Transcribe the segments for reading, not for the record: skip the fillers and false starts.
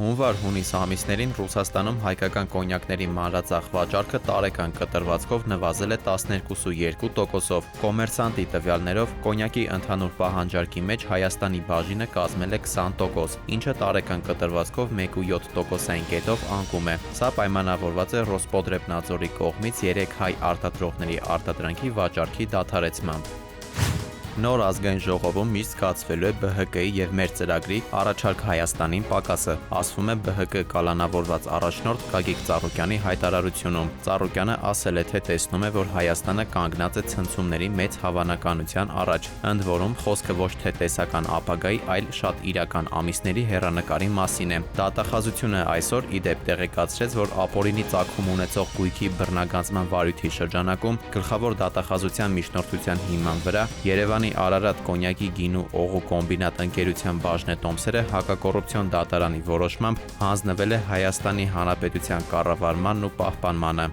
Հունվար-հունիս ամիսներին Ռուսաստանում հայկական կոնյակների մանրածախ վաճառքը տարեկան կտրվածքով նվազել է 12,2%-ով։ Կոմերսանտի տվյալներով կոնյակի ընդհանուր պահանջարկի մեջ Հայաստանի բաժինը կազմել է 20%, ինչը տարեկան կտրվածքով 1,7%-ային կետով անկում է։ Սա պայմանավորված է Ռոսպոտրեբնadzորի կողմից 3 հայ արտադրողների արտադրանքի վաճառքի դադարեցմամբ։ Նոր ազգային ժողովում միշտ զգացվելու է ԲՀԿ-ի և մեր ծրագրի «Առաջարկ Հայաստանին» պակասը, ասվում է ԲՀԿ կալանավորված առաջնորդ Գագիկ Ծառուկյանի հայտարարությունում։ Ծառուկյանը ասել է, թե տեսնում է, որ Հայաստանը կանգնած է ցնցումների մեծ հավանականության առաջ, ընդ որում խոսքը ոչ թե տեսական ապագայի, այլ շատ իրական ամիսների հեռանկարի մասին է։ Դատախազությունը այսօր ի դեպ տեղեկացրեց, որ ապօրինի ծագում ունեցող գույքի բռնագանձման վարույթի շրջանակում գլխավոր դատախազության միջնորդության հիման վրա Երևանի Արարատ կոնյակի գինու օղու կոմբինատ ընկերության բաժնետոմսերը հակակոռուպցիոն դատարանի որոշմամբ հանձնվել է Հայաստանի Հանրապետության կառավարմանն ու պահպանմանը։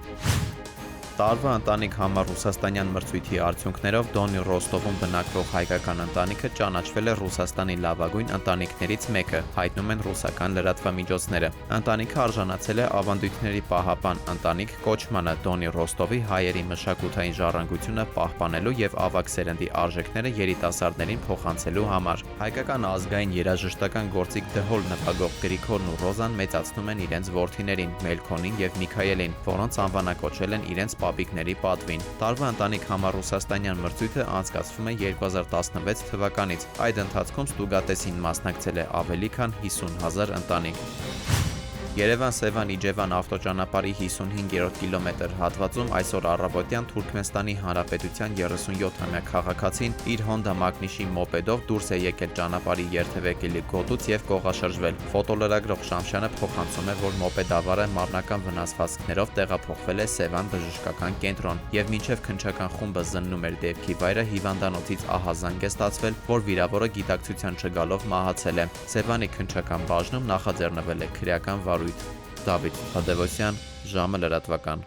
Տարվա ընտանիք համար ռուսաստանյան մրցույթի արդյունքներով Դոնի Ռոստովում բնակվող հայկական ընտանիքը ճանաչվել է Ռուսաստանի լավագույն ընտանիքներից մեկը, հայտնում են ռուսական լրատվամիջոցները։ Ընտանիքը արժանացել է ավանդույթների պահապան ընտանիք կոչմանը Դոնի Ռոստովի հայերի մշակութային ժառանգությունը պահպանելու եւ ավագ սերնդի արժեքները երիտասարդներին փոխանցելու համար։ Հայկական ազգային երաժշտական գործիք դհոլ նվագող Գրիգորն ու Ռոզան մեծացնում են իրենց որդիներին Մելքոնին եւ Միքայելին, որոնց անվանակոչել են իրենց պապիկների պատվին։ Տարվա ընտանիք համար ռուսաստանյան մրցույթը անցկացվում է 2016 թվականից։ Այդ ընթացքում ստուգատեսին մասնակցել է ավելի քան 50,000 ընտանիք։ Երևան-Սևան-Իջևան ավտոճանապարհի 55-րդ կիլոմետր հատվածում այսօր առավոտյան Թուրքմենստանի Հանրապետության 37-ամյա քաղաքացին իր Հոնդա Մագնիշի մոպեդով դուրս է եկել ճանապարհի երթևեկելի գոտուց եւ կողաշրջվել։ Ֆոտոլրագրող Շամշյանը փոխանցում է, որ մոպեդավարը մարմնական վնասվածքներով տեղափոխվել է Սևան բժշկական կենտրոն եւ մինչեւ քննչական խումբը զննում էր դեպքի վայրը հիվանդանոցից ահազանգ է ստացվել, որ վիրավորը գիտակցության չգալով մահացել է։ Սևանի քննչական բաժնում նախաձեռնվել է քրեական վարույթ։ Դավիթ Թադևոսյան, ժամը լրատվական։